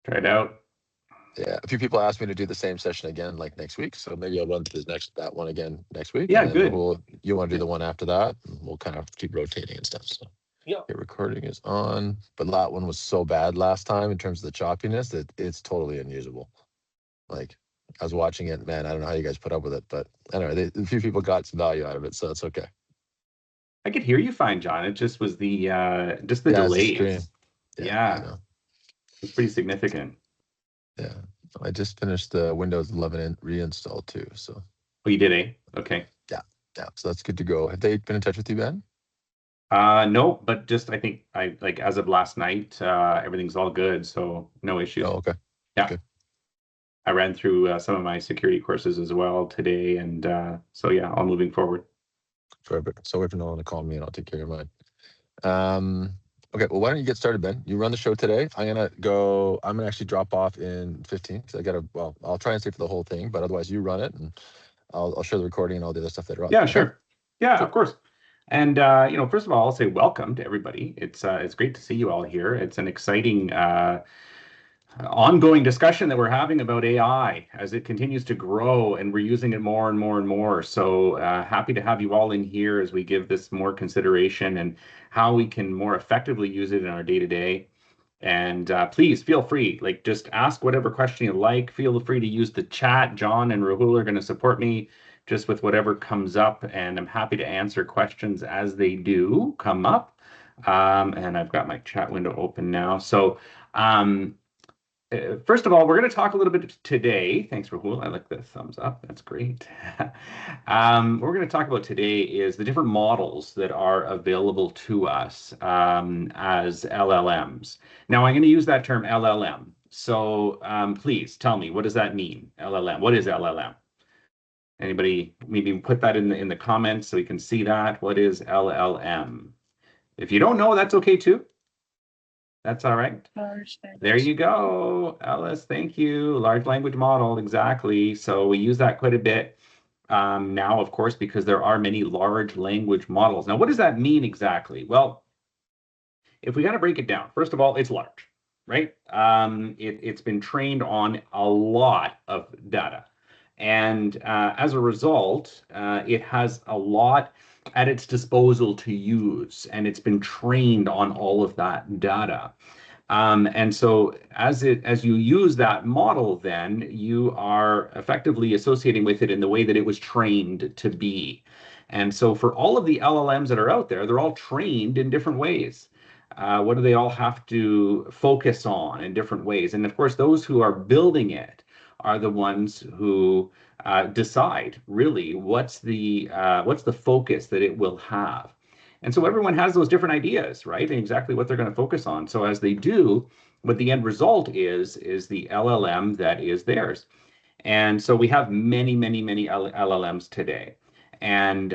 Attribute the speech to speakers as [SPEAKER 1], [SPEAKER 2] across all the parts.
[SPEAKER 1] Try it out.
[SPEAKER 2] Yeah, a few people asked me to do the same session again, like next week. So maybe I'll run through that one again next week,
[SPEAKER 1] Yeah,
[SPEAKER 2] and then
[SPEAKER 1] good.
[SPEAKER 2] you want to do the one after that, and we'll kind of keep rotating and stuff. So
[SPEAKER 1] Yeah.
[SPEAKER 2] okay, recording is on, but that one was so bad last time in terms of the choppiness that it's totally unusable. Like I was watching it, man. I don't know how you guys put up with it, but anyway, a few people got some value out of it, so it's okay.
[SPEAKER 1] I could hear you fine, John. It just was the just the
[SPEAKER 2] Yeah, it's the stream.
[SPEAKER 1] delays.
[SPEAKER 2] Yeah, I know.
[SPEAKER 1] It's pretty significant.
[SPEAKER 2] Yeah, I just finished the Windows 11 reinstall too. So.
[SPEAKER 1] Oh, you did, eh? Okay.
[SPEAKER 2] Yeah. So that's good to go. Have they been in touch with you, Ben?
[SPEAKER 1] No, but just I think like as of last night, everything's all good, so no issues.
[SPEAKER 2] Oh, okay.
[SPEAKER 1] Yeah.
[SPEAKER 2] Good.
[SPEAKER 1] I ran through some of my security courses as well today, and so yeah, all moving forward.
[SPEAKER 2] Perfect. So if no one to call me, and I'll take care of mine. Okay. Well, why don't you get started, Ben? You run the show today. I'm gonna actually drop off in 15 because I'll try and stay for the whole thing, but otherwise you run it, and I'll share the recording and all the other stuff later on.
[SPEAKER 1] Yeah, sure. Yeah, of course. And first of all, I'll say welcome to everybody. It's great to see you all here. It's an exciting ongoing discussion that we're having about AI as it continues to grow, and we're using it more and more and more. So happy to have you all in here as we give this more consideration and how we can more effectively use it in our day-to-day. And please feel free, like just ask whatever question you like. Feel free to use the chat. John and Rahul are going to support me just with whatever comes up, and I'm happy to answer questions as they do come up. And I've got my chat window open now. So first of all, we're going to talk a little bit today. Thanks, Rahul. I like the thumbs up. That's great. What we're going to talk about today is the different models that are available to us as LLMs. Now, I'm going to use that term LLM. So please tell me, what does that mean? LLM. What is LLM? Anybody maybe put that in the comments so we can see that? What is LLM? If you don't know, that's okay too. That's all right. There you go, Alice. Thank you. Large language model, exactly. So we use that quite a bit now, of course, because there are many large language models. Now, what does that mean exactly? Well, if we got to break it down, first of all, it's large, right? It's been trained on a lot of data. And as a result, it has a lot at its disposal to use, and it's been trained on all of that data. And so as you use that model, then you are effectively associating with it in the way that it was trained to be. And so for all of the LLMs that are out there, they're all trained in different ways. What do they all have to focus on in different ways? And of course, those who are building it are the ones who decide really what's the focus that it will have. And so everyone has those different ideas, right? And exactly what they're going to focus on. So as they do, what the end result is the LLM that is theirs. And so we have many, many, many LLMs today. And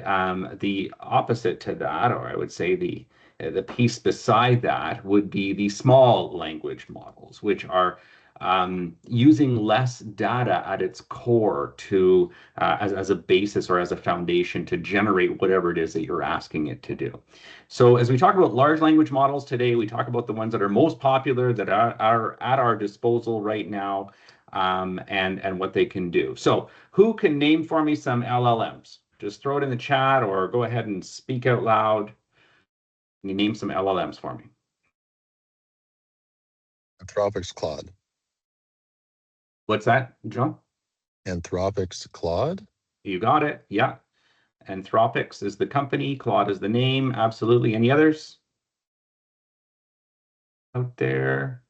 [SPEAKER 1] the opposite to that, or I would say the piece beside that, would be the small language models, which are using less data at its core to as a basis or as a foundation to generate whatever it is that you're asking it to do. So as we talk about large language models today, we talk about the ones that are most popular, that are at our disposal right now, and what they can do. So who can name for me some LLMs? Just throw it in the chat or go ahead and speak out loud. Can you name some LLMs for me?
[SPEAKER 2] Anthropic's Claude.
[SPEAKER 1] What's that, John?
[SPEAKER 2] Anthropic's Claude?
[SPEAKER 1] You got it. Yeah. Anthropics is the company. Claude is the name. Absolutely. Any others out there?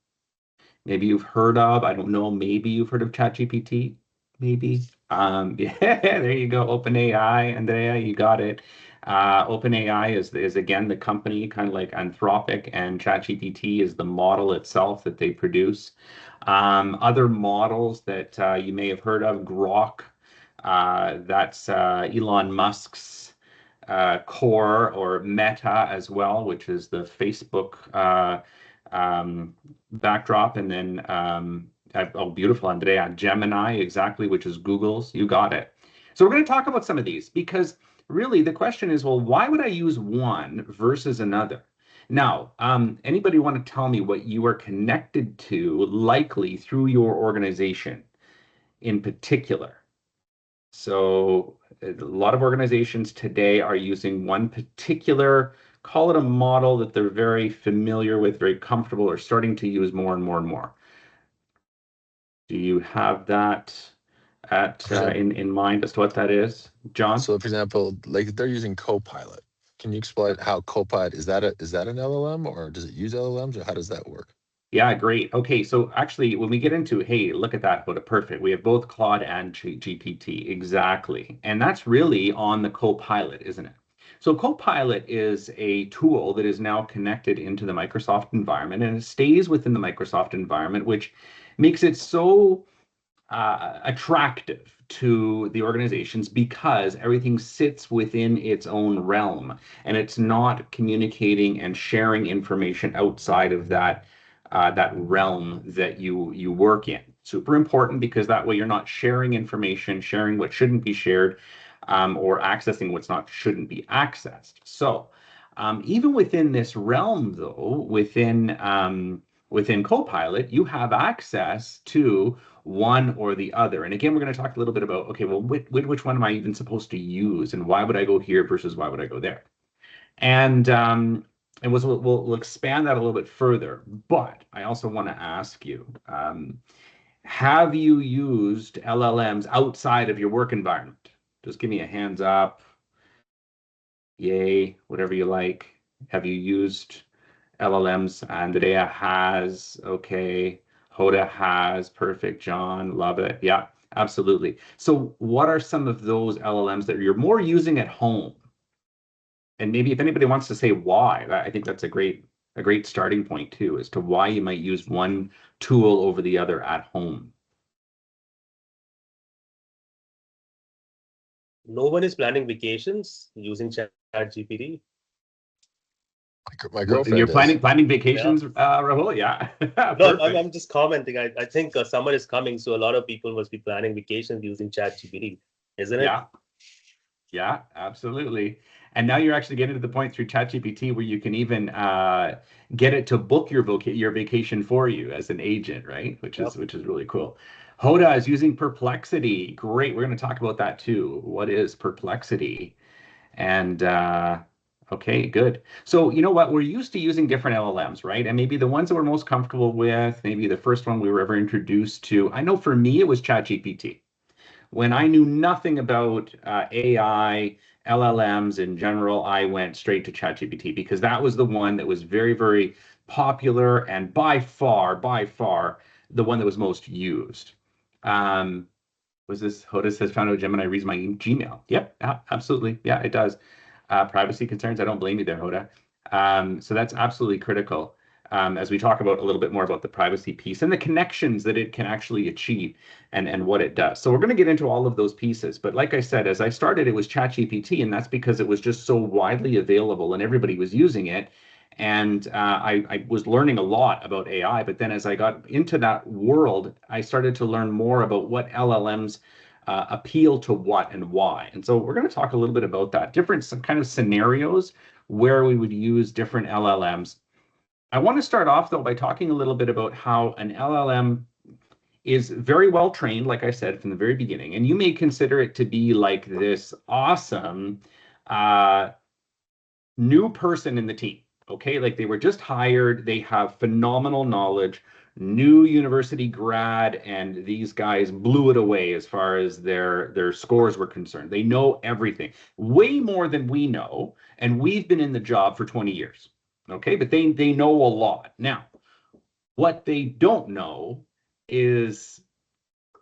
[SPEAKER 1] Maybe you've heard of, I don't know, maybe you've heard of ChatGPT. Maybe. Yeah, there you go. OpenAI, Andrea, you got it. OpenAI is again the company, kind of like Anthropic, and ChatGPT is the model itself that they produce. Other models that you may have heard of, Grok, that's Elon Musk's core, or Meta as well, which is the Facebook backdrop, and then oh, beautiful, Andrea, Gemini, exactly, which is Google's. You got it. So we're going to talk about some of these, because really the question is, well, why would I use one versus another? Now, anybody want to tell me what you are connected to likely through your organization in particular? So a lot of organizations today are using one particular, call it a model that they're very familiar with, very comfortable, or starting to use more and more and more. Do you have that at
[SPEAKER 2] For example,
[SPEAKER 1] in mind as to what that is, John?
[SPEAKER 2] so for example, like they're using Copilot. Can you explain how Copilot is that an LLM or does it use LLMs or how does that work?
[SPEAKER 1] Yeah, great. Okay, so actually, when we get into, hey, look at that, what a perfect. We have both Claude and GPT. Exactly. And that's really on the Copilot, isn't it? So Copilot is a tool that is now connected into the Microsoft environment and it stays within the Microsoft environment, which makes it so attractive to the organizations because everything sits within its own realm and it's not communicating and sharing information outside of that realm that you work in. Super important because that way you're not sharing information, sharing what shouldn't be shared, or accessing what's not shouldn't be accessed. So even within this realm, though, within Copilot, you have access to one or the other. And again, we're going to talk a little bit about, okay, well, which one am I even supposed to use, and why would I go here versus why would I go there? And we'll expand that a little bit further. But I also want to ask you, have you used LLMs outside of your work environment? Just give me a hands up, yay, whatever you like. Have you used LLMs? Andrea has, okay. Hoda has, perfect. John, love it. Yeah, absolutely. So what are some of those LLMs that you're more using at home? And maybe if anybody wants to say why, I think that's a great starting point too, as to why you might use one tool over the other at home.
[SPEAKER 3] No one is planning vacations using Chat GPT.
[SPEAKER 2] My
[SPEAKER 1] You're
[SPEAKER 2] girlfriend is.
[SPEAKER 1] planning
[SPEAKER 3] Yeah.
[SPEAKER 1] vacations, Rahul? Yeah,
[SPEAKER 3] No, I'm,
[SPEAKER 1] perfect.
[SPEAKER 3] I'm just commenting. I think summer is coming, so a lot of people must be planning vacations using Chat GPT, isn't it?
[SPEAKER 1] Yeah, yeah, absolutely. And now you're actually getting to the point through ChatGPT where you can even get it to book your vacation for you as an agent, right? Which
[SPEAKER 3] Yep.
[SPEAKER 1] is which is really cool. Hoda is using Perplexity. Great. We're going to talk about that too. What is Perplexity? And okay, good. So you know what? We're used to using different LLMs, right? And maybe the ones that we're most comfortable with, maybe the first one we were ever introduced to. I know for me it was ChatGPT. When I knew nothing about AI, LLMs in general, I went straight to ChatGPT because that was the one that was very, very popular and by far, the one that was most used. Um, was this Hoda says found out Gemini reads my Gmail? Yep, absolutely. Yeah, it does. Privacy concerns, I don't blame you there, Hoda. So that's absolutely critical as we talk about a little bit more about the privacy piece and the connections that it can actually achieve and what it does. So we're going to get into all of those pieces. But like I said, as I started, it was ChatGPT, and that's because it was just so widely available and everybody was using it. And I was learning a lot about AI, but then as I got into that world, I started to learn more about what LLMs appeal to what and why. And so we're going to talk a little bit about that, different some kind of scenarios where we would use different LLMs. I want to start off though by talking a little bit about how an LLM is very well trained, like I said from the very beginning, and you may consider it to be like this awesome uh, new person in the team. Okay, like they were just hired, they have phenomenal knowledge, new university grad, and these guys blew it away as far as their scores were concerned. They know everything, way more than we know, and we've been in the job for 20 years. Okay, but they know a lot. Now, what they don't know is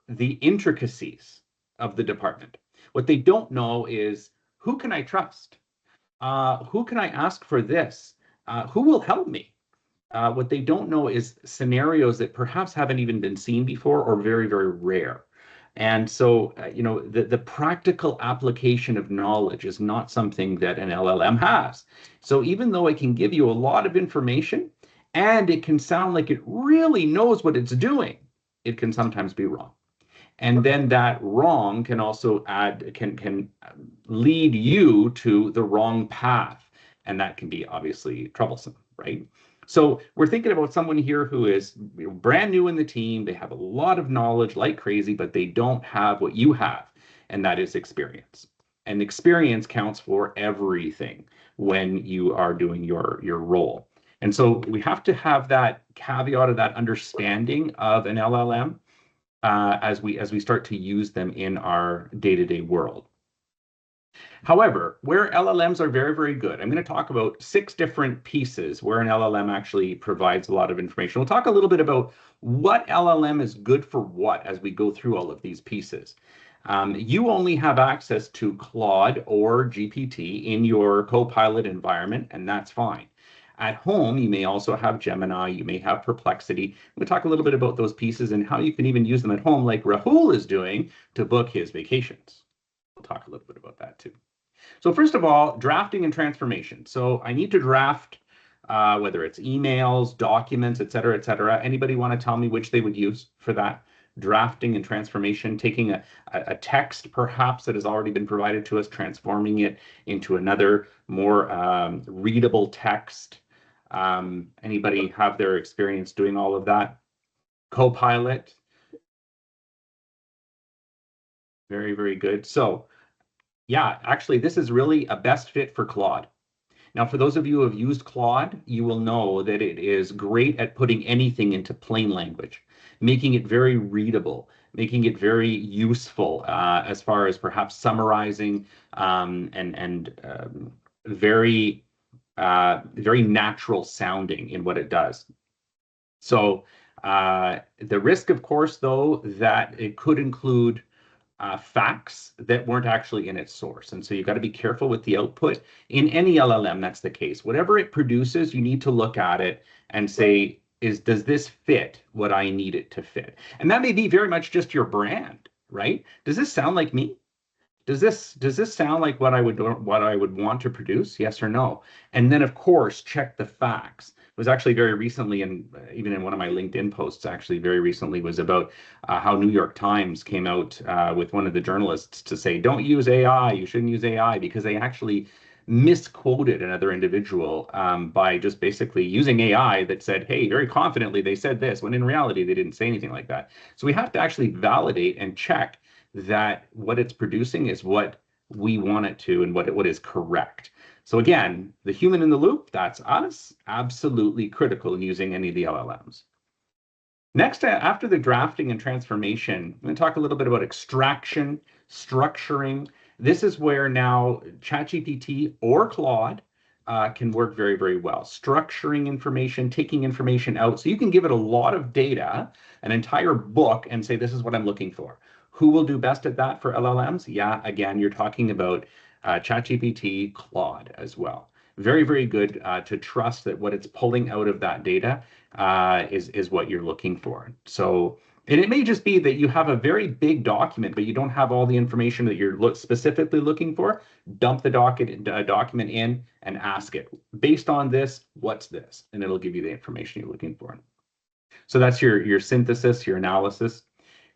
[SPEAKER 1] the intricacies of the department. What they don't know is who can I trust? Who can I ask for this? Who will help me? What they don't know is scenarios that perhaps haven't even been seen before or very, very rare. And so, the practical application of knowledge is not something that an LLM has. So even though it can give you a lot of information and it can sound like it really knows what it's doing, it can sometimes be wrong. And then that wrong can also can lead you to the wrong path, and that can be obviously troublesome. right? So we're thinking about someone here who is brand new in the team. They have a lot of knowledge like crazy, but they don't have what you have, and that is experience. And experience counts for everything when you are doing your role. And so we have to have that caveat of that understanding of an LLM as we start to use them in our day-to-day world. However, where LLMs are very, very good, I'm going to talk about 6 different pieces where an LLM actually provides a lot of information. We'll talk a little bit about what LLM is good for what as we go through all of these pieces. You only have access to Claude or GPT in your Copilot environment, and that's fine. At home, you may also have Gemini, you may have Perplexity. We'll talk a little bit about those pieces and how you can even use them at home like Rahul is doing to book his vacations. We'll talk a little bit about that too. So first of all, drafting and transformation. So I need to draft, whether it's emails, documents, et cetera, et cetera. Anybody want to tell me which they would use for that? Drafting and transformation, taking a text perhaps that has already been provided to us, transforming it into another more readable text. Anybody have their experience doing all of that? Copilot. Very, very good. So yeah, actually, this is really a best fit for Claude. Now, for those of you who have used Claude, you will know that it is great at putting anything into plain language, making it very readable, making it very useful as far as perhaps summarizing and very very natural sounding in what it does. So the risk, of course, though, that it could include facts that weren't actually in its source. And so you've got to be careful with the output. In any LLM, that's the case. Whatever it produces, you need to look at it and say, does this fit what I need it to fit? And that may be very much just your brand, right? Does this sound like me? Does this sound like what I would want to produce? Yes or no? And then, of course, check the facts. It was actually very recently, and even in one of my LinkedIn posts, actually very recently, was about how New York Times came out with one of the journalists to say, don't use AI, you shouldn't use AI, because they actually misquoted another individual by just basically using AI that said, hey, very confidently they said this, when in reality they didn't say anything like that. So we have to actually validate and check that what it's producing is what we want it to and what is correct. So again, the human in the loop, that's us, absolutely critical in using any of the LLMs. Next, after the drafting and transformation, I'm going to talk a little bit about extraction, structuring. This is where now ChatGPT or Claude can work very, very well. Structuring information, taking information out. So you can give it a lot of data, an entire book, and say, this is what I'm looking for. Who will do best at that for LLMs? Yeah, again, you're talking about ChatGPT, Claude as well. Very, very good to trust that what it's pulling out of that data is what you're looking for. So, and it may just be that you have a very big document, but you don't have all the information that you're specifically looking for. Dump the document in and ask it, based on this, what's this? And it'll give you the information you're looking for. So that's your synthesis, your analysis.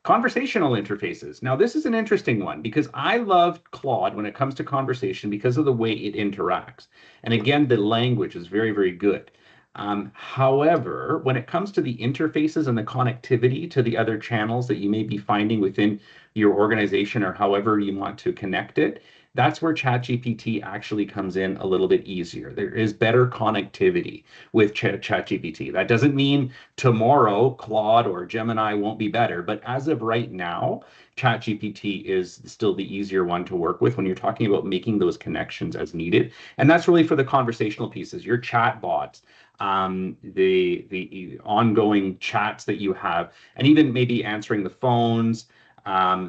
[SPEAKER 1] Conversational interfaces. Now, this is an interesting one because I love Claude when it comes to conversation because of the way it interacts. And again, the language is very, very good. However, when it comes to the interfaces and the connectivity to the other channels that you may be finding within your organization or however you want to connect it, that's where ChatGPT actually comes in a little bit easier. There is better connectivity with ChatGPT. That doesn't mean tomorrow Claude or Gemini won't be better, but as of right now, ChatGPT is still the easier one to work with when you're talking about making those connections as needed. And that's really for the conversational pieces, your chat bots, the ongoing chats that you have, and even maybe answering the phones,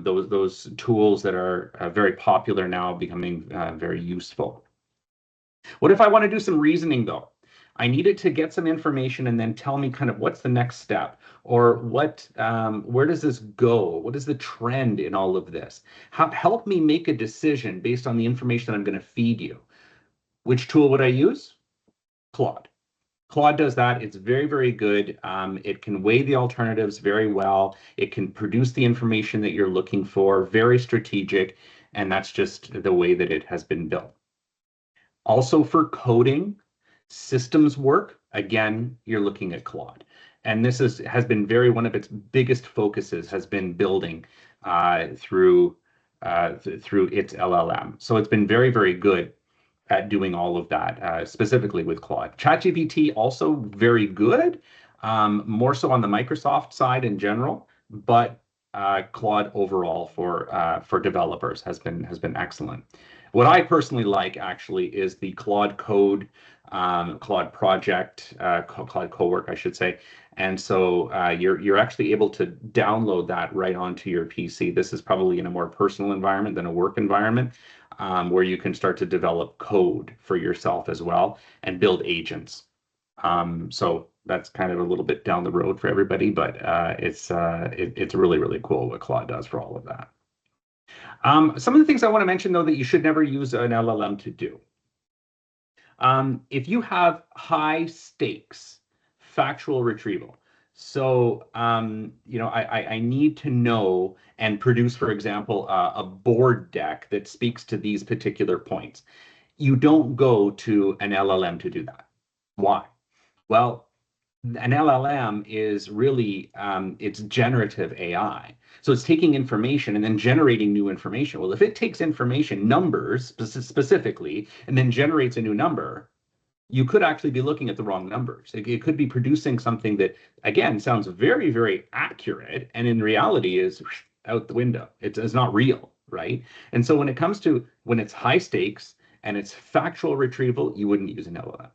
[SPEAKER 1] those tools that are very popular now, becoming very useful. What if I want to do some reasoning though? I needed to get some information and then tell me kind of what's the next step, or where does this go? What is the trend in all of this? Help me make a decision based on the information that I'm going to feed you. Which tool would I use? Claude. Claude does that. It's very, very good. It can weigh the alternatives very well. It can produce the information that you're looking for, very strategic, and that's just the way that it has been built. Also for coding, systems work, again, you're looking at Claude. And this has been one of its biggest focuses has been building through its LLM. So it's been very, very good at doing all of that, specifically with Claude. ChatGPT also very good, more so on the Microsoft side in general, but Claude overall for developers has been excellent. What I personally like actually is the Claude Code, Claude Project, Claude Cowork, I should say. And so you're actually able to download that right onto your PC. This is probably in a more personal environment than a work environment, where you can start to develop code for yourself as well and build agents. So that's kind of a little bit down the road for everybody, but it's really, really cool what Claude does for all of that. Some of the things I want to mention, though, that you should never use an LLM to do. If you have high stakes factual retrieval, so I need to know and produce, for example, a board deck that speaks to these particular points. You don't go to an LLM to do that. Why? Well, an LLM is really it's generative AI. So it's taking information and then generating new information. Well, if it takes information, numbers specifically, and then generates a new number, you could actually be looking at the wrong numbers. It could be producing something that, again, sounds very, very accurate, and in reality is out the window. It's not real, right? And so when it comes to when it's high stakes and it's factual retrieval, you wouldn't use an LLM.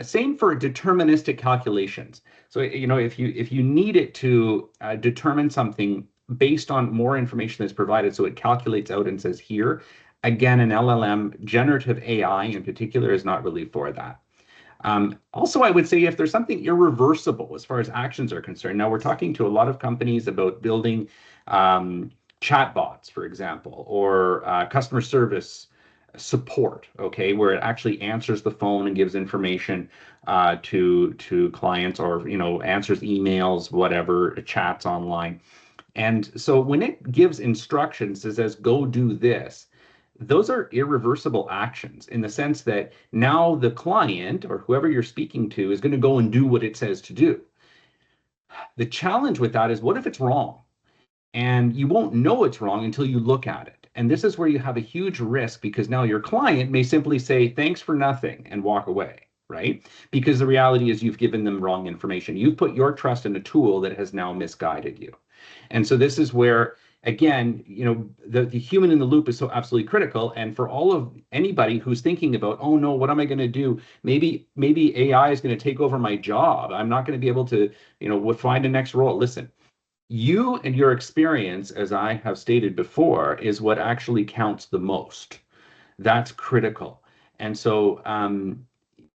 [SPEAKER 1] Same for deterministic calculations. So if you need it to determine something based on more information that's provided, so it calculates out and says here, again, an LLM, generative AI in particular, is not really for that. Also, I would say if there's something irreversible as far as actions are concerned. Now, we're talking to a lot of companies about building chatbots, for example, or customer service support, okay, where it actually answers the phone and gives information to clients, or answers emails, whatever, chats online. And so when it gives instructions, it says go do this, those are irreversible actions in the sense that now the client or whoever you're speaking to is going to go and do what it says to do. The challenge with that is, what if it's wrong? And you won't know it's wrong until you look at it. And this is where you have a huge risk, because now your client may simply say, thanks for nothing, and walk away, right? Because the reality is you've given them wrong information. You've put your trust in a tool that has now misguided you. And so this is where, again, the human in the loop is so absolutely critical. And for all of anybody who's thinking about, oh no, what am I going to do? Maybe AI is going to take over my job. I'm not going to be able to, find a next role. Listen, you and your experience, as I have stated before, is what actually counts the most. That's critical. And so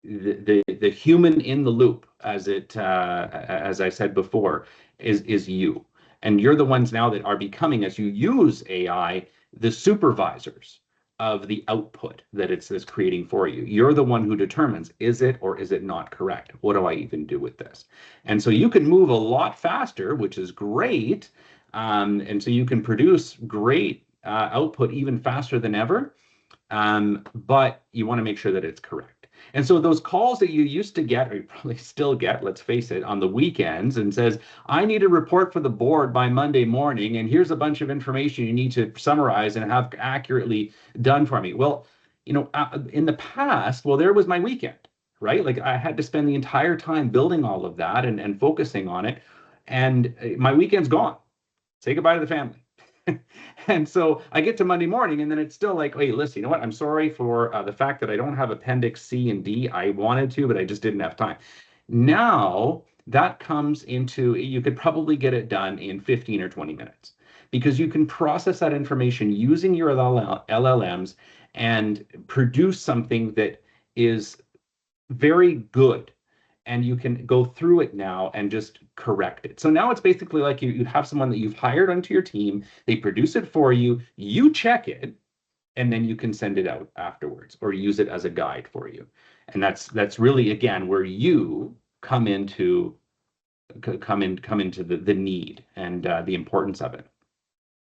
[SPEAKER 1] the human in the loop, as I said before, is you. And you're the ones now that are becoming, as you use AI, the supervisors of the output that it's creating for you. You're the one who determines, is it or is it not correct? What do I even do with this? And so you can move a lot faster, which is great. And so you can produce great output even faster than ever. But you want to make sure that it's correct. And so those calls that you used to get, or you probably still get, let's face it, on the weekends, and says, I need a report for the board by Monday morning, and here's a bunch of information you need to summarize and have accurately done for me. Well, in the past, there was my weekend, right? Like I had to spend the entire time building all of that and focusing on it. And my weekend's gone. Say goodbye to the family. And so I get to Monday morning, and then it's still like, hey, listen, you know what? I'm sorry for the fact that I don't have Appendix C and D. I wanted to, but I just didn't have time. Now that comes into, you could probably get it done in 15 or 20 minutes, because you can process that information using your LLMs and produce something that is very good. And you can go through it now and just correct it. So now it's basically like you have someone that you've hired onto your team, they produce it for you, you check it, and then you can send it out afterwards or use it as a guide for you. And that's really, again, where you come into the need and the importance of it.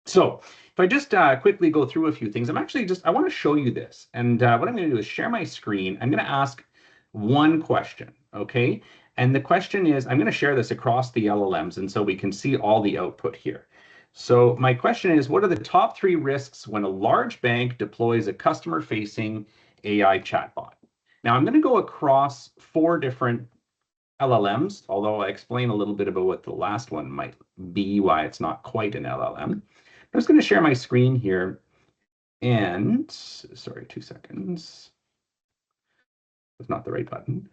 [SPEAKER 1] So if I just quickly go through a few things, I want to show you this. And what I'm going to do is share my screen. I'm going to ask one question, okay? And the question is, I'm going to share this across the LLMs, and so we can see all the output here. So my question is, what are the top 3 risks when a large bank deploys a customer-facing AI chatbot? Now I'm going to go across 4 different LLMs, although I explain a little bit about what the last one might be, why it's not quite an LLM. I'm just going to share my screen here, and sorry, 2 seconds. It's not the right button.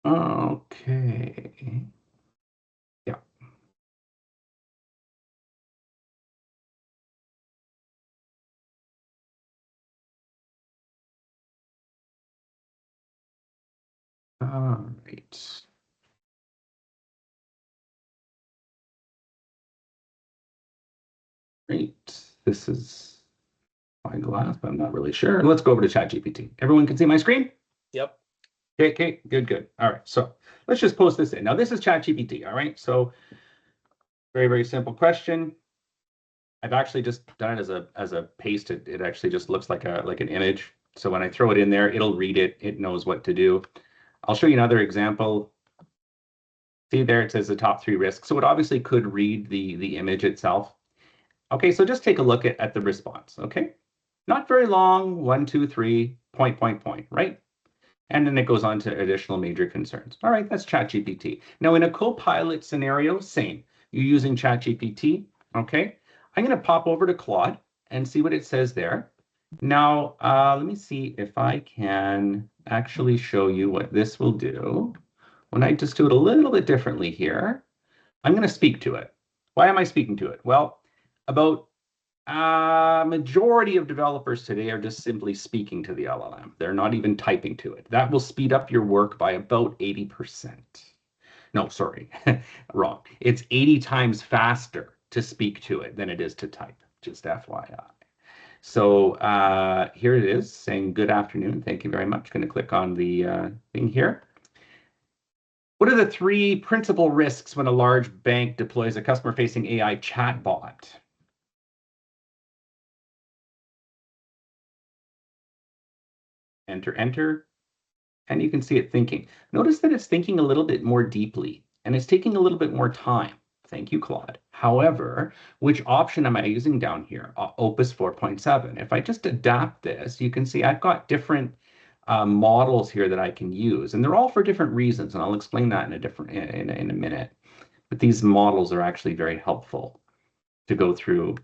[SPEAKER 1] Okay. Yeah. All right. Great. This is my glass, but I'm not really sure. Let's go over to ChatGPT. Everyone can see my screen?
[SPEAKER 3] Yep.
[SPEAKER 1] Okay, good, good. All right, so let's just post this in. Now, this is ChatGPT, all right? So very, very simple question. I've actually just done it as a paste. It actually just looks like an image. So when I throw it in there, it'll read it. It knows what to do. I'll show you another example. See there, it says the top 3 risks. So it obviously could read the image itself. Okay, so just take a look at the response, okay? Not very long, 1, 2, 3, point, right? And then it goes on to additional major concerns. All right, that's ChatGPT. Now in a co-pilot scenario, same. You're using ChatGPT, okay? I'm gonna pop over to Claude and see what it says there. Now, let me see if I can actually show you what this will do. When I just do it a little bit differently here, I'm gonna speak to it. Why am I speaking to it? Well, about majority of developers today are just simply speaking to the LLM. They're not even typing to it. That will speed up your work by about 80%. No, sorry, wrong. It's 80 times faster to speak to it than it is to type, just FYI. So here it is saying good afternoon. Thank you very much. Going to click on the thing here. What are the 3 principal risks when a large bank deploys a customer-facing AI chatbot? Enter, enter, and you can see it thinking. Notice that it's thinking a little bit more deeply, and it's taking a little bit more time. Thank you, Claude. However, which option am I using down here? Opus 4.7. If I just adapt this, you can see I've got different models here that I can use, and they're all for different reasons, and I'll explain that in a minute. But these models are actually very helpful to go through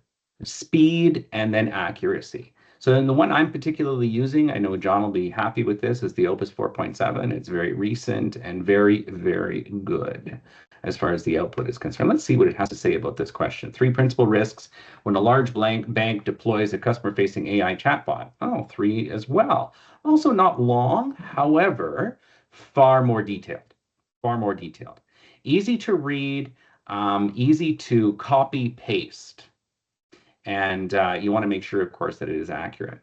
[SPEAKER 1] speed and then accuracy. So then the one I'm particularly using, I know John will be happy with this, is the Opus 4.7. It's very recent and very, very good as far as the output is concerned. Let's see what it has to say about this question. 3 principal risks when a large bank deploys a customer-facing AI chatbot. Oh, 3 as well. Also not long, however, far more detailed. Far more detailed. Easy to read, easy to copy paste. And you want to make sure, of course, that it is accurate.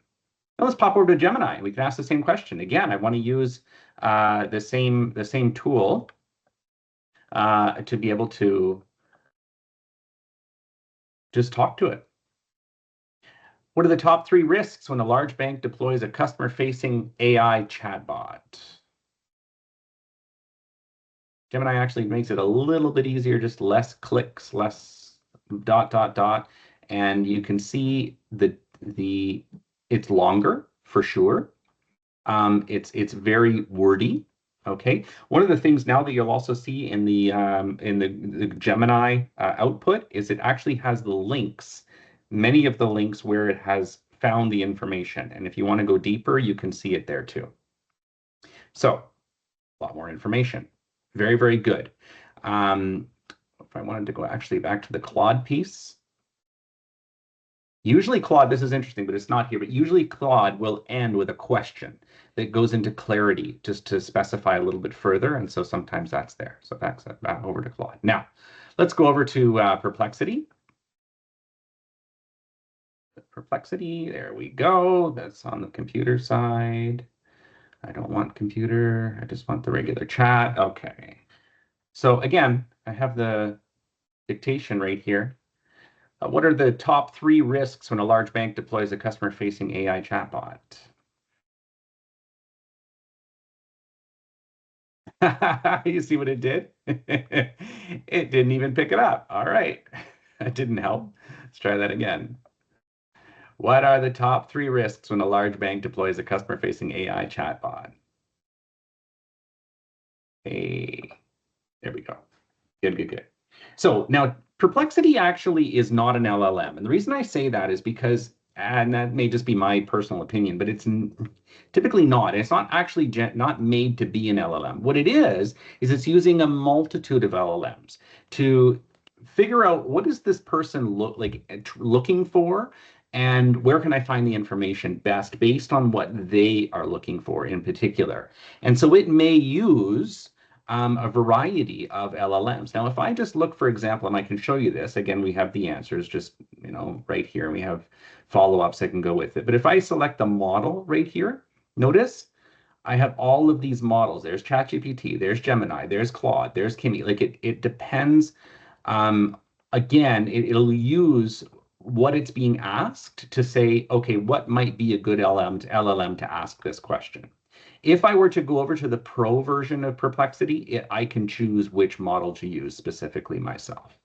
[SPEAKER 1] Now let's pop over to Gemini. We can ask the same question. Again, I want to use the same tool to be able to just talk to it. What are the top 3 risks when a large bank deploys a customer-facing AI chatbot? Gemini actually makes it a little bit easier, just less clicks, less ... And you can see it's longer for sure. It's very wordy. Okay. One of the things now that you'll also see in the Gemini output is it actually has the links, many of the links where it has found the information. And if you want to go deeper, you can see it there too. So a lot more information. Very, very good. If I wanted to go actually back to the Claude piece, usually Claude, this is interesting, but it's not here, but usually Claude will end with a question that goes into clarity just to specify a little bit further. And so sometimes that's there. So back over to Claude. Now, let's go over to Perplexity. Perplexity, there we go. That's on the computer side. I don't want computer. I just want the regular chat. Okay. So again, I have the dictation right here. What are the top 3 risks when a large bank deploys a customer-facing AI chatbot? You see what it did? It didn't even pick it up. All right. That didn't help. Let's try that again. What are the top 3 risks when a large bank deploys a customer-facing AI chatbot? Hey, there we go. Good, good, good. So now Perplexity actually is not an LLM. And the reason I say that is because, and that may just be my personal opinion, but it's typically not. It's not actually not made to be an LLM. What it is it's using a multitude of LLMs to figure out what does this person look like looking for, and where can I find the information best based on what they are looking for in particular. And so it may use a variety of LLMs. Now, if I just look, for example, and I can show you this, again, we have the answers just, right here. We have follow-ups that can go with it. But if I select the model right here, notice I have all of these models. There's ChatGPT, there's Gemini, there's Claude, there's Kimi. Like it depends. Again, it'll use what it's being asked to say, okay, what might be a good LLM to ask this question. If I were to go over to the pro version of Perplexity, I can choose which model to use specifically myself.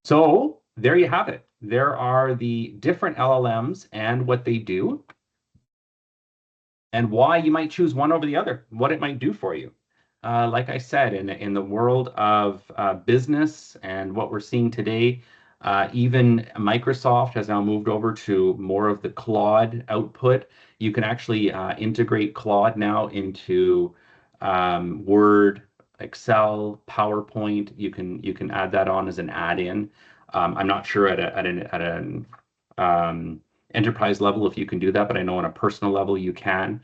[SPEAKER 1] So there you have it. There are the different LLMs and what they do, and why you might choose one over the other, what it might do for you. Like I said, in the world of business and what we're seeing today, even Microsoft has now moved over to more of the Claude output. You can actually integrate Claude now into Word, Excel, PowerPoint. You can add that on as an add-in. I'm not sure at an enterprise level if you can do that, but I know on a personal level you can.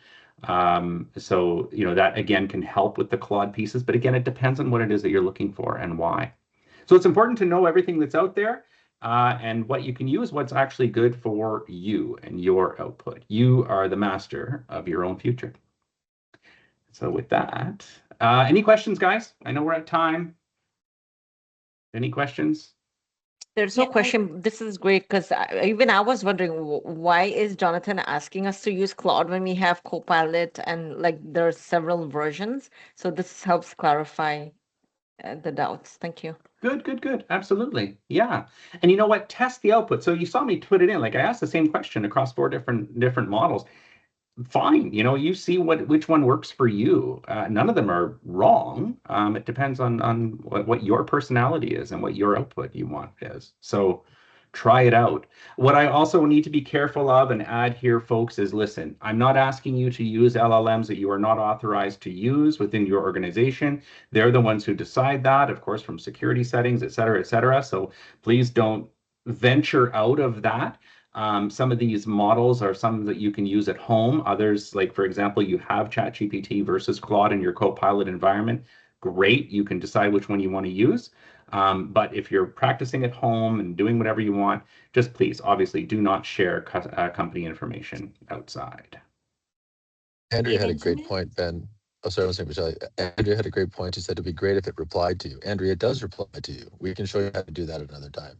[SPEAKER 1] So that again can help with the Claude pieces, but again, it depends on what it is that you're looking for and why. So it's important to know everything that's out there and what you can use, what's actually good for you and your output. You are the master of your own future. So with that, any questions, guys? I know we're at time. Any questions?
[SPEAKER 4] There's no question. This is great because even I was wondering why is Jonathan asking us to use Claude when we have Copilot and like there are several versions. So this helps clarify the doubts. Thank you.
[SPEAKER 1] Good, good, good. Absolutely. Yeah. And you know what? Test the output. So you saw me put it in. Like I asked the same question across 4 different models. Fine, you see which one works for you. None of them are wrong. It depends on what your personality is and what your output you want is. So try it out. What I also need to be careful of and add here, folks, is listen, I'm not asking you to use LLMs that you are not authorized to use within your organization. They're the ones who decide that, of course, from security settings, et cetera, et cetera. So please don't venture out of that. Some of these models are some that you can use at home. Others, like for example, you have ChatGPT versus Claude in your Copilot environment. Great, you can decide which one you want to use. But if you're practicing at home and doing whatever you want, just please, obviously, do not share company information outside.
[SPEAKER 2] Andrea had a great point, Ben. Oh, sorry, I was saying, Michelle. Andrea had a great point. She said it'd be great if it replied to you. Andrea does reply to you. We can show you how to do that another time.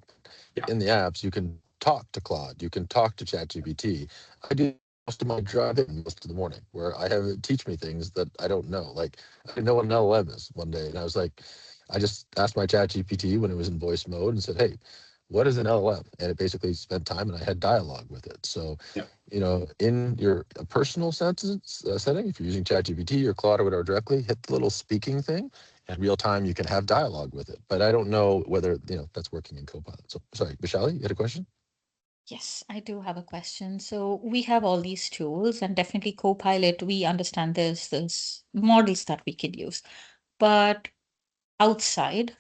[SPEAKER 2] Yeah. In the apps, you can talk to Claude. You can talk to ChatGPT. I do most of my driving most of the morning where I have it teach me things that I don't know. Like I didn't know what an LLM is one day. And I was like, I just asked my ChatGPT when it was in voice mode and said, hey, what is an LLM? And it basically spent time and I had dialogue with it. So, yeah. In your personal setting, if you're using ChatGPT or Claude or whatever directly, hit the little speaking thing. In real time, you can have dialogue with it. But I don't know whether, that's working in Copilot. So, sorry, Vishali, you had a question?
[SPEAKER 5] Yes, I do have a question. So we have all these tools and definitely Copilot, we understand there's models that we could use. But outside,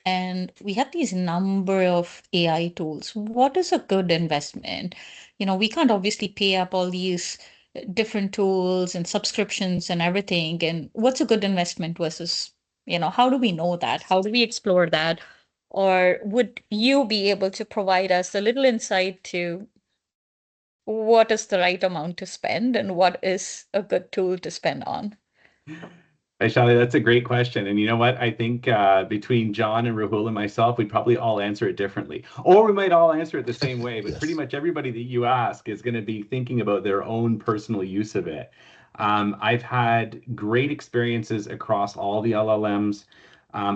[SPEAKER 5] and we have these number of AI tools. What is a good investment? We can't obviously pay up all these different tools and subscriptions and everything. And what's a good investment versus, how do we know that? How do we explore that? Or would you be able to provide us a little insight to what is the right amount to spend and what is a good tool to spend on?
[SPEAKER 1] Vaishali, that's a great question. And you know what? I think between John and Rahul and myself, we'd probably all answer it differently. Or we might all answer it the same way, but pretty
[SPEAKER 2] Yes.
[SPEAKER 1] much everybody that you ask is going to be thinking about their own personal use of it. I've had great experiences across all the LLMs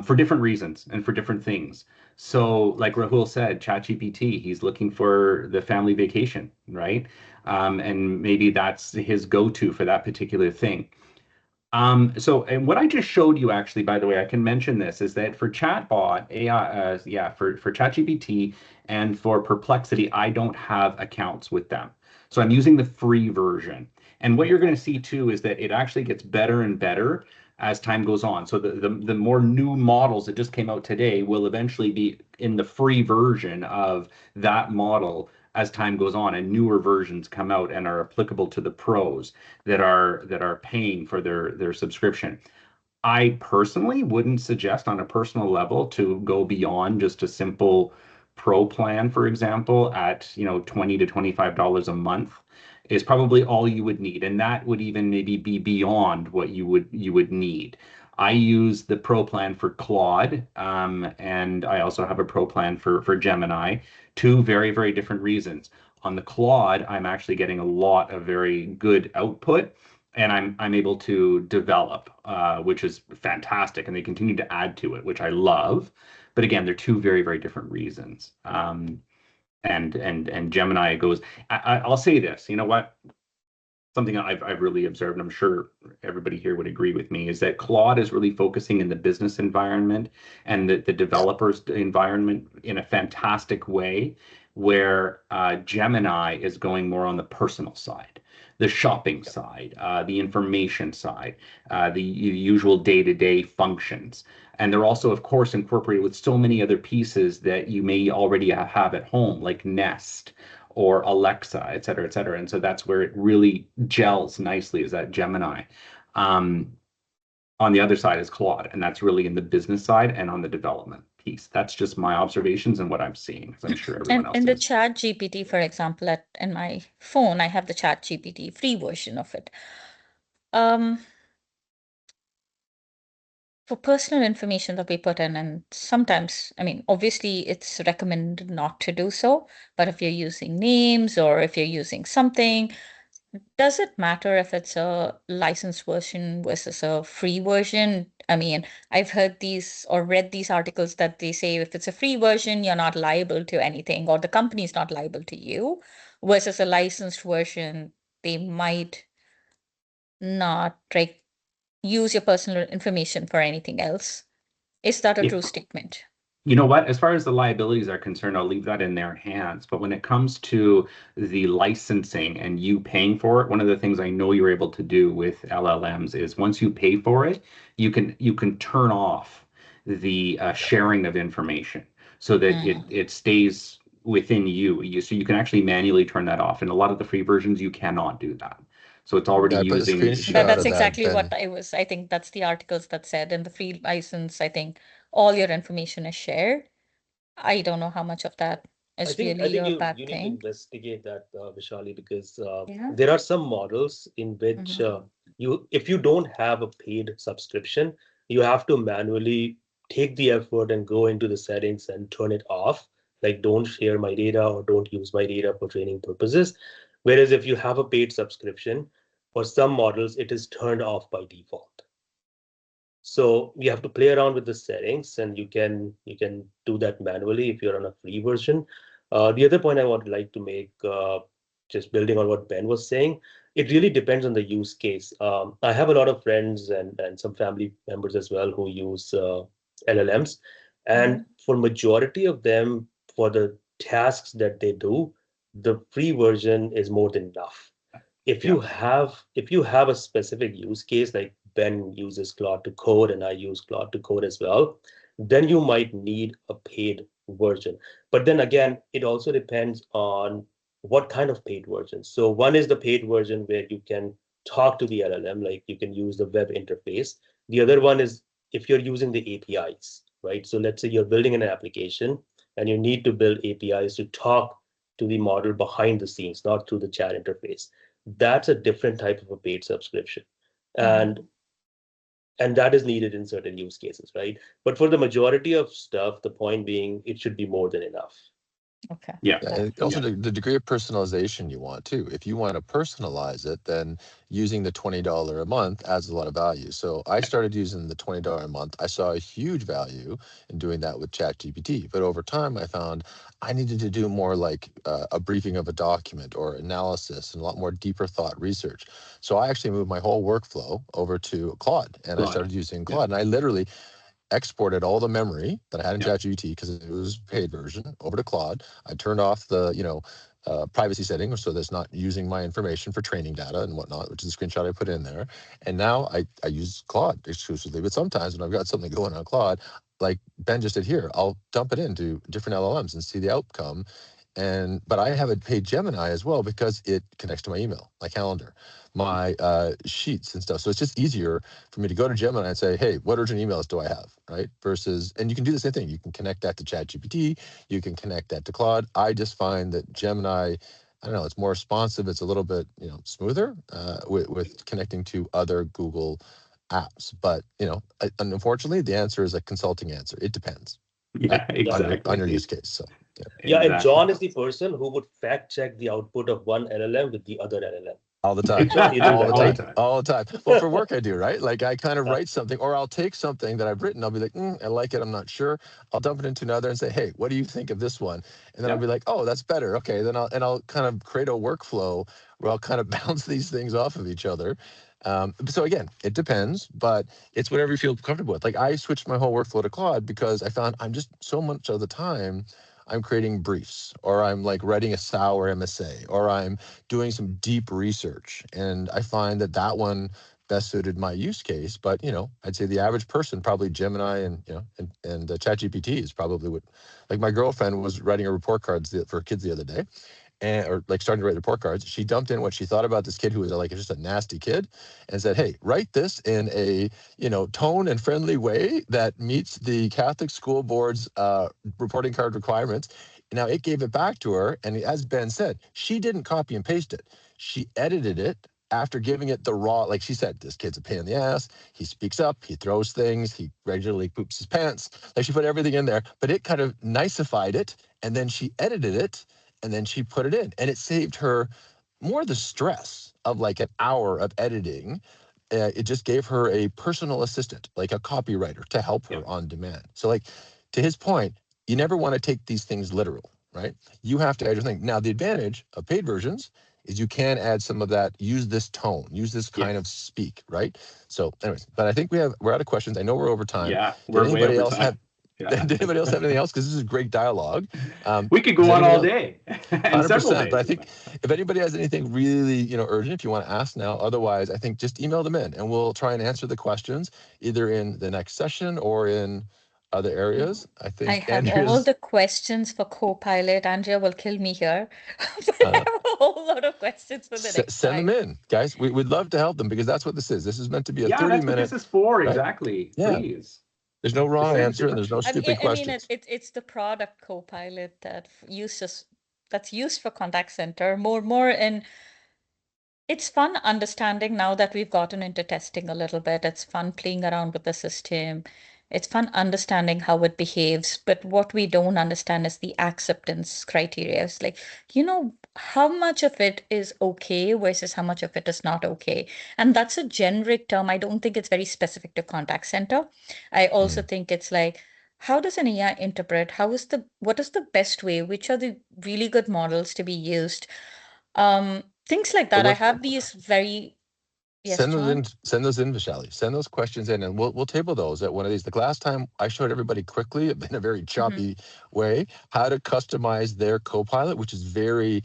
[SPEAKER 1] for different reasons and for different things. So, like Rahul said, ChatGPT, he's looking for the family vacation, right? And maybe that's his go-to for that particular thing. And what I just showed you, actually, by the way, I can mention this, is that for chatbot AI, for ChatGPT and for Perplexity, I don't have accounts with them. So I'm using the free version. And what you're going to see too is that it actually gets better and better as time goes on. So the more new models that just came out today will eventually be in the free version of that model as time goes on, and newer versions come out and are applicable to the pros that are paying for their subscription. I personally wouldn't suggest on a personal level to go beyond just a simple pro plan, for example, at $20 to $25 a month is probably all you would need. And that would even maybe be beyond what you would need. I use the pro plan for Claude, and I also have a pro plan for Gemini. Two very, very different reasons. On the Claude, I'm actually getting a lot of very good output, and I'm able to develop, which is fantastic, and they continue to add to it, which I love. But again, they're two very, very different reasons. And Gemini goes. I'll say this. You know what? Something I've really observed, and I'm sure everybody here would agree with me, is that Claude is really focusing in the business environment and the
[SPEAKER 2] Yeah.
[SPEAKER 1] developers environment in a fantastic way, where Gemini is going more on the personal side, the shopping
[SPEAKER 2] Yeah.
[SPEAKER 1] side, the information side, the usual day-to-day functions. And they're also, of course, incorporated with so many other pieces that you may already have at home, like Nest or Alexa, et cetera, et cetera. And so that's where it really gels nicely, is that Gemini. Um, on the other side is Claude, and that's really in the business side and on the development piece. That's just my observations and what I'm seeing, as I'm sure everyone
[SPEAKER 5] And
[SPEAKER 1] else
[SPEAKER 5] in the
[SPEAKER 1] is.
[SPEAKER 5] Chat GPT, for example, in my phone, I have the Chat GPT free version of it. Um, for personal information that we put in, and sometimes, I mean, obviously it's recommended not to do so, but if you're using names or if you're using something, does it matter if it's a licensed version versus a free version? I mean, I've heard these or read these articles that they say if it's a free version, you're not liable to anything, or the company's not liable to you, versus a licensed version, they might not like use your personal information for anything else. Is that a
[SPEAKER 1] Yeah.
[SPEAKER 5] true statement?
[SPEAKER 1] You know what? As far as the liabilities are concerned, I'll leave that in their hands. But when it comes to the licensing and you paying for it, one of the things I know you're able to do with LLMs is once you pay for it, you can turn off the sharing of information so that it
[SPEAKER 5] Mm.
[SPEAKER 1] it stays within so you can actually manually turn that off. And a lot of the free versions, you cannot do that. So it's already
[SPEAKER 2] Yeah, I put a
[SPEAKER 1] using
[SPEAKER 2] screenshot
[SPEAKER 5] That's
[SPEAKER 2] of that,
[SPEAKER 5] exactly what
[SPEAKER 2] Ben.
[SPEAKER 5] I think that's the articles that said in the free license, I think all your information is shared. I don't know how much of that
[SPEAKER 3] I
[SPEAKER 5] is
[SPEAKER 3] think I
[SPEAKER 5] really
[SPEAKER 3] think
[SPEAKER 5] a
[SPEAKER 3] you
[SPEAKER 5] bad
[SPEAKER 3] you need to
[SPEAKER 5] thing.
[SPEAKER 3] investigate that, Vishali, because
[SPEAKER 5] Yeah.
[SPEAKER 3] there are some models in which
[SPEAKER 5] Mhm.
[SPEAKER 3] you if you don't have a paid subscription, you have to manually take the effort and go into the settings and turn it off. Like don't share my data or don't use my data for training purposes. Whereas if you have a paid subscription, for some models, it is turned off by default. So you have to play around with the settings, and you can do that manually if you're on a free version. The other point I would like to make, just building on what Ben was saying, it really depends on the use case. I have a lot of friends and some family members as well who use LLMs, and
[SPEAKER 5] Mhm.
[SPEAKER 3] for majority of them, for the tasks that they do, the free version is more than enough.
[SPEAKER 1] yeah.
[SPEAKER 3] If you have a specific use case, like Ben uses Claude to code and I use Claude to code as well, then you might need a paid version. But then again, it also depends on what kind of paid version. So one is the paid version where you can talk to the LLM, like you can use the web interface. The other one is if you're using the APIs, right? So let's say you're building an application and you need to build APIs to talk to the model behind the scenes, not through the chat interface. That's a different type of a paid subscription. And
[SPEAKER 5] Mhm.
[SPEAKER 3] And that is needed in certain use cases, right? But for the majority of stuff, the point being, it should be more than enough.
[SPEAKER 5] Okay.
[SPEAKER 1] Yeah.
[SPEAKER 2] Yeah, and also the degree of personalization you want too. If you want to personalize it, then using the $20 a month adds a lot of value. So I started using the $20 a month. I saw a huge value in doing that with ChatGPT. But over time, I found I needed to do more like a briefing of a document or analysis and a lot more deeper thought research. So I actually moved my whole workflow over to Claude, and I started using Claude. And I literally exported all the memory that I had in ChatGPT because it was paid version over to Claude. I turned off the privacy settings so that's not using my information for training data and whatnot, which is a screenshot I put in there. And now I use Claude exclusively. But sometimes when I've got something going on Claude, like Ben just did here, I'll dump it into different LLMs and see the outcome. But I have it paid Gemini as well because it connects to my email, my calendar, my sheets and stuff. So it's just easier for me to go to Gemini and say, hey, what urgent emails do I have, right? Versus, and you can do the same thing. You can connect that to ChatGPT. You can connect that to Claude. I just find that Gemini, I don't know, it's more responsive. It's a little bit, smoother with connecting to other Google apps. But, unfortunately, the answer is a consulting answer. It depends.
[SPEAKER 1] Yeah, exactly.
[SPEAKER 2] On your use case. So.
[SPEAKER 3] Yeah, and John is the person who would fact check the output of one LLM with the other LLM.
[SPEAKER 2] All the time. All the time. Well, for work I do, right? Like I kind of write something, or I'll take something that I've written. I'll be like, I like it. I'm not sure. I'll dump it into another and say, hey, what do you think of this one? And then I'll be like, oh, that's better. Okay. Then I'll kind of create a workflow where I'll kind of bounce these things off of each other. So again, it depends, but it's whatever you feel comfortable with. Like I switched my whole workflow to Claude because I found I'm just so much of the time I'm creating briefs, or I'm like writing a sour MSA, or I'm doing some deep research. And I find that one best suited my use case. But, I'd say the average person, probably Gemini and ChatGPT is probably what, like my girlfriend was writing a report cards for kids the other day. Or like starting to write report cards, she dumped in what she thought about this kid who was like just a nasty kid, and said, "Hey, write this in a tone and friendly way that meets the Catholic School Board's reporting card requirements." Now it gave it back to her, and as Ben said, she didn't copy and paste it. She edited it after giving it the raw. Like she said, this kid's a pain in the ass. He speaks up. He throws things. He regularly poops his pants. Like she put everything in there, but it kind of niceified it, and then she edited it. And then she put it in, and it saved her more the stress of like an hour of editing. It just gave her a personal assistant, like a copywriter, to help her on demand. So like to his point, you never want to take these things literal, right? You have to add your thing. Now, the advantage of paid versions is you can add some of that, use this tone, use this kind of speak, right? So anyways, but I think we're out of questions. I know we're over time.
[SPEAKER 1] Yeah, we're way over time.
[SPEAKER 2] Did anybody else have anything else? Because this is great dialogue.
[SPEAKER 1] We could go on all day,
[SPEAKER 2] 100%. But I think if anybody has anything really, urgent, if you want to ask now, otherwise, I think just email them in, and we'll try and answer the questions either in the next session or in other areas. I think
[SPEAKER 5] I have all the questions for Copilot. Andrea will kill me here. But I have a whole lot of questions for the next
[SPEAKER 2] send them in, guys. We'd love to help them because that's what this is. This is meant to be a 30-minute.
[SPEAKER 1] That's what this is for, right? Exactly.
[SPEAKER 2] Yeah.
[SPEAKER 1] Please.
[SPEAKER 2] There's no wrong answer and there's no stupid questions.
[SPEAKER 5] It's the product Copilot that's used for contact center more and it's fun understanding now that we've gotten into testing a little bit. It's fun playing around with the system. It's fun understanding how it behaves, but what we don't understand is the acceptance criteria. It's like, how much of it is okay versus how much of it is not okay. And that's a generic term. I don't think it's very specific to contact center. I also think it's like, how does an AI interpret? What is the best way? Which are the really good models to be used? Things like that. I have these very
[SPEAKER 2] Send those in, Vishali. Send those questions in, and we'll table those at one of these. The last time I showed everybody quickly, in a very choppy way, how to customize their Copilot, which is very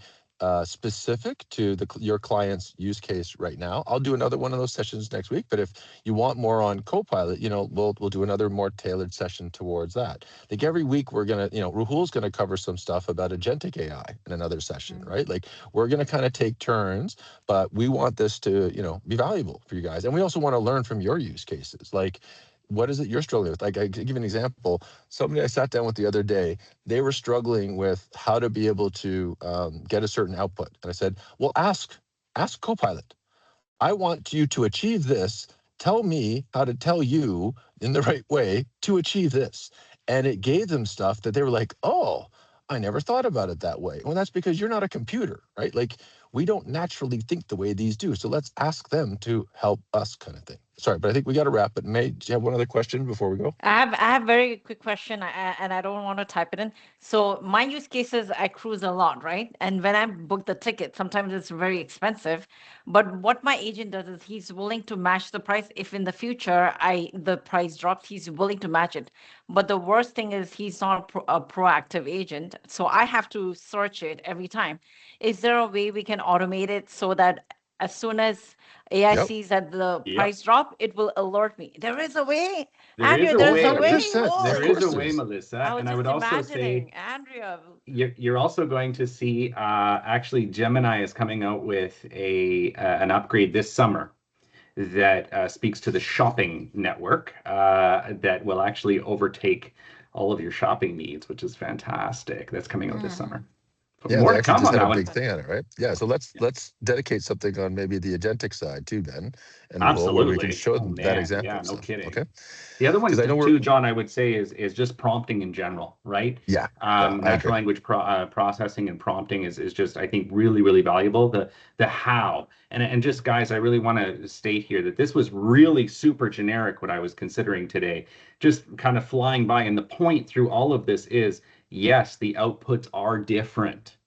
[SPEAKER 2] specific to your client's use case right now. I'll do another one of those sessions next week. But if you want more on Copilot, we'll do another more tailored session towards that. Like every week, we're gonna, Rahul's gonna cover some stuff about agentic AI in another session, right? Like we're gonna kind of take turns, but we want this to, be valuable for you guys, and we also want to learn from your use cases. Like, what is it you're struggling with? Like, I give an example. Somebody I sat down with the other day, they were struggling with how to be able to get a certain output. And I said, well, ask Copilot. I want you to achieve this. tell me how to tell you in the right way to achieve this. And it gave them stuff that they were like, oh, I never thought about it that way. Well, that's because you're not a computer, right? Like, we don't naturally think the way these do. So let's ask them to help us, kind of thing. Sorry, but I think we got to wrap. But May, do you have one other question before we go?
[SPEAKER 4] I have very quick question, and I don't want to type it in. So my use case is I cruise a lot, right? And when I book the ticket, sometimes it's very expensive. But what my agent does is he's willing to match the price. If in the future the price drops, he's willing to match it. But the worst thing is he's not a proactive agent, so I have to search it every time. Is there a way we can automate it so that as soon as AI
[SPEAKER 2] Yep.
[SPEAKER 4] sees that the
[SPEAKER 1] Yep.
[SPEAKER 4] price drop, it will alert me? There is a way.
[SPEAKER 1] There is
[SPEAKER 4] Andrea,
[SPEAKER 1] a
[SPEAKER 4] there's a
[SPEAKER 1] way.
[SPEAKER 4] way.
[SPEAKER 2] 100%.
[SPEAKER 4] Oh,
[SPEAKER 1] There
[SPEAKER 2] Of
[SPEAKER 1] is a
[SPEAKER 2] course
[SPEAKER 1] way,
[SPEAKER 2] there's.
[SPEAKER 1] Melissa.
[SPEAKER 4] I was
[SPEAKER 1] And I
[SPEAKER 4] just
[SPEAKER 1] would also say
[SPEAKER 4] imagining, Andrea.
[SPEAKER 1] you're also going to see actually Gemini is coming out with an upgrade this summer that speaks to the shopping network that will actually overtake all of your shopping needs, which is fantastic. That's coming out this summer. But
[SPEAKER 2] Yeah,
[SPEAKER 1] more
[SPEAKER 2] they
[SPEAKER 1] to
[SPEAKER 2] actually
[SPEAKER 1] come
[SPEAKER 2] just
[SPEAKER 1] on
[SPEAKER 2] had
[SPEAKER 1] that
[SPEAKER 2] a
[SPEAKER 1] one.
[SPEAKER 2] big thing on it, right? Yeah, so let's dedicate something on maybe the agentic side too, Ben, and Rahul, where we can
[SPEAKER 1] Absolutely.
[SPEAKER 2] show
[SPEAKER 1] Oh
[SPEAKER 2] them that
[SPEAKER 1] man,
[SPEAKER 2] example
[SPEAKER 1] yeah,
[SPEAKER 2] and
[SPEAKER 1] no
[SPEAKER 2] stuff.
[SPEAKER 1] kidding.
[SPEAKER 2] Okay,
[SPEAKER 1] The other one
[SPEAKER 2] because I know we're
[SPEAKER 1] too, John, I would say is just prompting in general, right?
[SPEAKER 2] yeah, I agree.
[SPEAKER 1] Natural language processing and prompting is just, I think, really, really valuable. The how. And just guys, I really want to state here that this was really super generic what I was considering today, just kind of flying by. And the point through all of this is, yes, the outputs are different.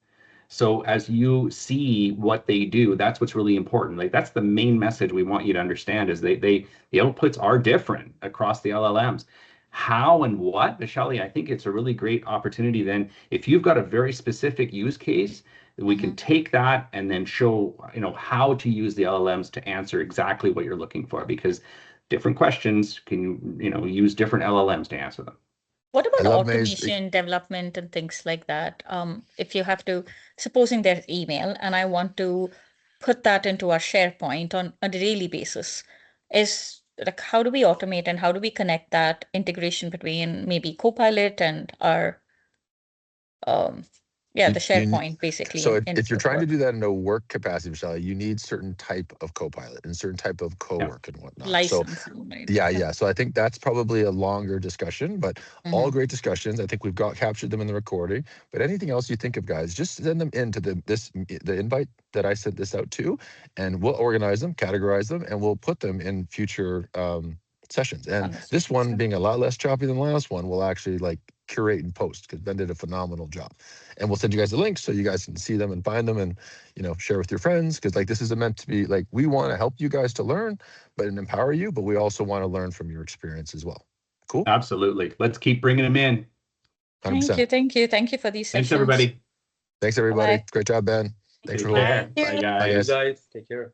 [SPEAKER 1] So as you see what they do, that's what's really important. Like that's the main message we want you to understand is the outputs are different across the LLMs. How and what, Vishali, I think it's a really great opportunity then. If you've got a very specific use case, we can take that and then show, how to use the LLMs to answer exactly what you're looking for, because different questions can, use different LLMs to answer them.
[SPEAKER 5] What
[SPEAKER 2] I
[SPEAKER 5] about
[SPEAKER 2] love May's.
[SPEAKER 5] automation, development, and things like that? If you have to, supposing there's email, and I want to put that into our SharePoint on a daily basis, is like how do we automate and how do we connect that integration between maybe Copilot and our the
[SPEAKER 2] You,
[SPEAKER 5] SharePoint basically
[SPEAKER 2] so
[SPEAKER 5] in
[SPEAKER 2] if you're trying to
[SPEAKER 5] work
[SPEAKER 2] do that in a work capacity, Michelle, you need certain type of Copilot and certain type of
[SPEAKER 1] Yeah.
[SPEAKER 2] co-work and whatnot. So
[SPEAKER 5] licensing, right?
[SPEAKER 2] yeah. So I think that's probably a longer discussion, but all great discussions. I think we've captured them in the recording. But anything else you think of, guys, just send them into the invite that I sent this out to, and we'll organize them, categorize them, and we'll put them in future sessions. And this one being a lot less choppy than the last one, will actually like curate and post because Ben did a phenomenal job. And we'll send you guys the links so you guys can see them and find them and share with your friends, because like this is meant to be like, we want to help you guys to learn but and empower you, but we also want to learn from your experience as well. Cool.
[SPEAKER 1] Absolutely. Let's keep bringing them in.
[SPEAKER 2] 100%.
[SPEAKER 5] Thank you for these sessions.
[SPEAKER 1] Thanks everybody.
[SPEAKER 2] Thanks everybody.
[SPEAKER 5] Bye.
[SPEAKER 2] Great job, Ben. Thanks
[SPEAKER 1] Take
[SPEAKER 2] for holding.
[SPEAKER 1] care. Bye
[SPEAKER 5] Bye.
[SPEAKER 1] guys.
[SPEAKER 3] You guys, take care.